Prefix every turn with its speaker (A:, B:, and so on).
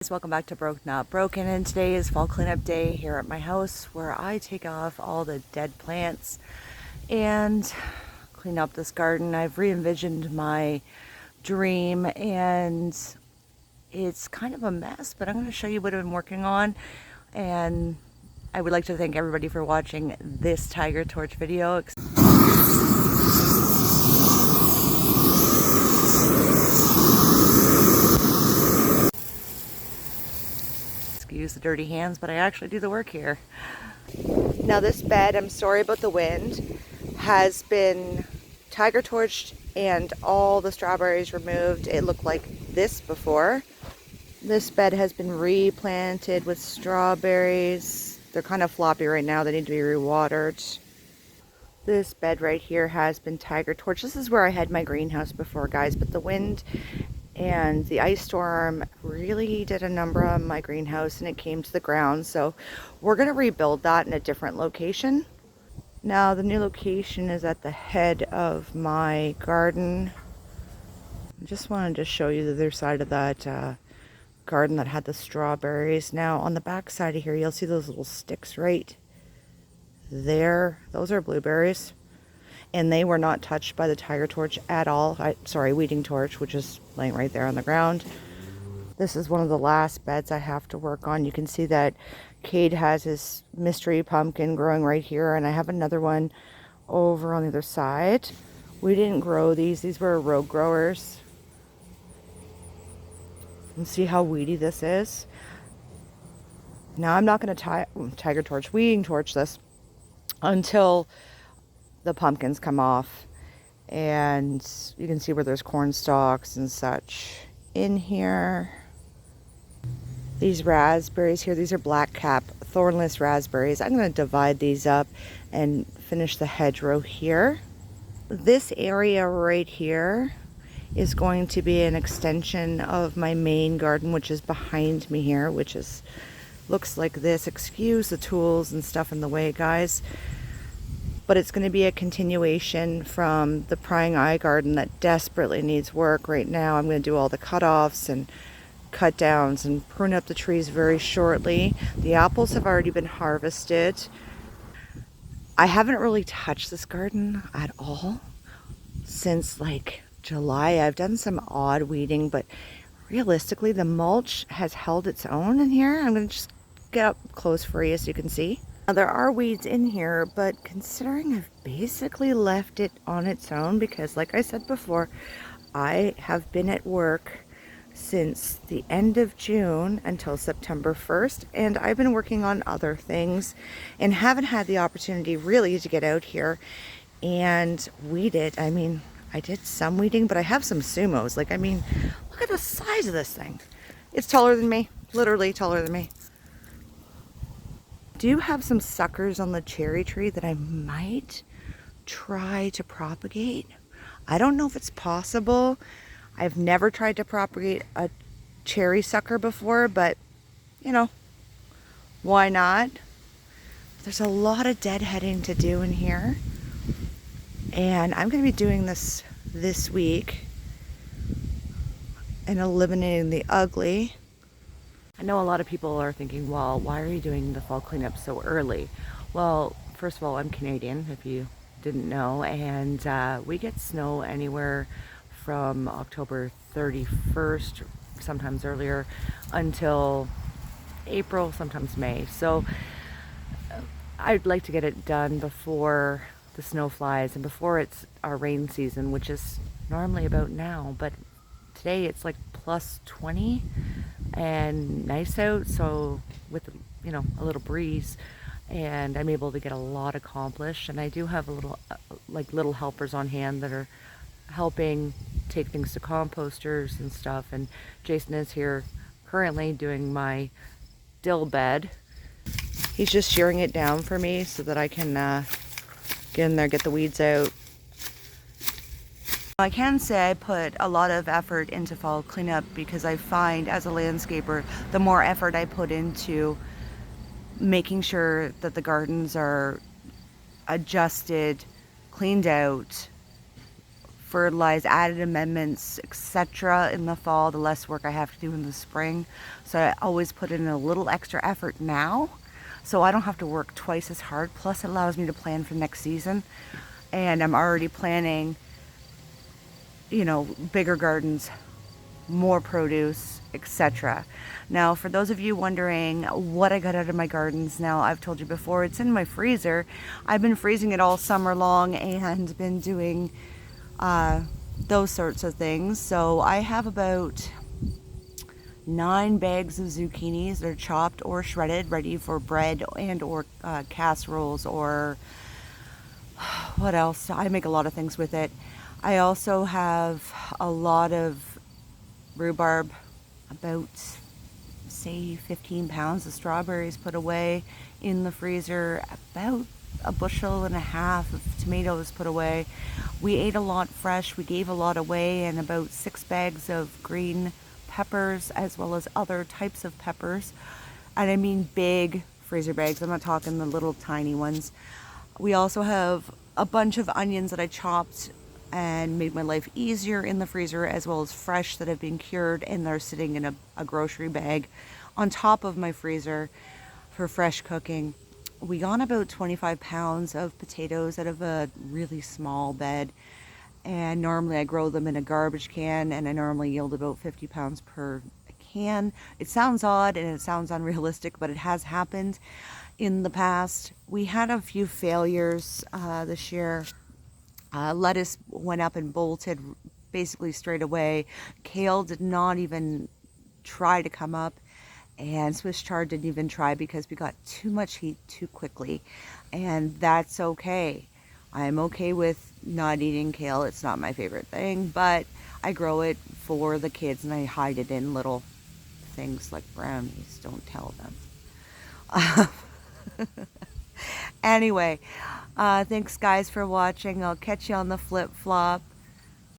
A: Welcome back to Broke Not Broken, and today is fall cleanup day here at my house where I take off all the dead plants and clean up this garden. I've re-envisioned my dream and it's kind of a mess, but I'm going to show you what I've been working on. And I would like to thank everybody for watching this tiger torch video. Excuse the dirty hands, but I actually do the work here. Now this bed, I'm sorry about the wind, has been tiger torched and all the strawberries removed. It looked like this before. This bed has been replanted with strawberries. They're kind of floppy right now. They need to be rewatered. This bed right here has been tiger torched. This is where I had my greenhouse before, guys, but the wind and the ice storm really did a number on my greenhouse and it came to the ground. So we're going to rebuild that in a different location. Now the new location is at the head of my garden. I just wanted to show you the other side of that garden that had the strawberries. Now on the back side of here, you'll see those little sticks right there. Those are blueberries. And they were not touched by the tiger torch at all. Weeding torch, which is laying right there on the ground. This is one of the last beds I have to work on. You can see that Cade has his mystery pumpkin growing right here, and I have another one over on the other side. We didn't grow these. These were rogue growers. And see how weedy this is? Now I'm not going to tiger torch, weeding torch this until the pumpkins come off, and you can see where there's corn stalks and such in here. These raspberries here, these are black cap thornless raspberries. I'm going to divide these up and finish the hedgerow here. This area right here is going to be an extension of my main garden, which is behind me here, which is looks like this. Excuse the tools and stuff in the way, guys. But it's going to be a continuation from the prying eye garden that desperately needs work right now. I'm going to do all the cutoffs and cut downs and prune up the trees very shortly. The apples have already been harvested. I haven't really touched this garden at all since like July. I've done some odd weeding, but realistically the mulch has held its own in here. I'm going to just get up close for you so you can see. Now, there are weeds in here, but considering I've basically left it on its own because, like I said before, I have been at work since the end of June until September 1st, and I've been working on other things and haven't had the opportunity really to get out here and weed it. I mean, I did some weeding, but I have some sumos. Like, I mean, look at the size of this thing. It's taller than me, literally taller than me. Do have some suckers on the cherry tree that I might try to propagate. I don't know if it's possible. I've never tried to propagate a cherry sucker before, but you know, why not? There's a lot of deadheading to do in here, and I'm going to be doing this week and eliminating the ugly. I know a lot of people are thinking, well, why are you doing the fall cleanup so early? Well, first of all, I'm Canadian, if you didn't know, and we get snow anywhere from October 31st, sometimes earlier, until April, sometimes May. So I'd like to get it done before the snow flies and before it's our rain season, which is normally about now, but today it's like plus 20 and nice out, so with, you know, a little breeze, and I'm able to get a lot accomplished. And I do have a little little helpers on hand that are helping take things to composters and stuff, and Jason is here currently doing my dill bed. He's just shearing it down for me so that I can get in there, get the weeds out. I can say I put a lot of effort into fall cleanup because I find as a landscaper, the more effort I put into making sure that the gardens are adjusted, cleaned out, fertilize, added amendments, etc. in the fall, the less work I have to do in the spring. So I always put in a little extra effort now, so I don't have to work twice as hard. Plus, it allows me to plan for next season. And I'm already planning, bigger gardens, more produce, etc. Now, for those of you wondering what I got out of my gardens, now I've told you before, it's in my freezer. I've been freezing it all summer long and been doing those sorts of things. So I have about 9 bags of zucchinis. They're chopped or shredded, ready for bread and or casseroles, or what else? I make a lot of things with it. I also have a lot of rhubarb, about say 15 pounds of strawberries put away in the freezer, about a bushel and a half of tomatoes put away. We ate a lot fresh, we gave a lot away, and about 6 bags of green peppers as well as other types of peppers. And I mean big freezer bags, I'm not talking the little tiny ones. We also have a bunch of onions that I chopped and made my life easier in the freezer, as well as fresh that have been cured and they're sitting in a grocery bag on top of my freezer for fresh cooking. We got about 25 pounds of potatoes out of a really small bed, and normally I grow them in a garbage can, and I normally yield about 50 pounds per can. It sounds odd and it sounds unrealistic, but it has happened in the past. We had a few failures this year. Lettuce went up and bolted basically straight away. Kale did not even try to come up, and Swiss chard didn't even try because we got too much heat too quickly, and that's okay. I'm okay with not eating kale. It's not my favorite thing, but I grow it for the kids and I hide it in little things like brownies. Don't tell them. Anyway, thanks guys for watching. I'll catch you on the flip flop.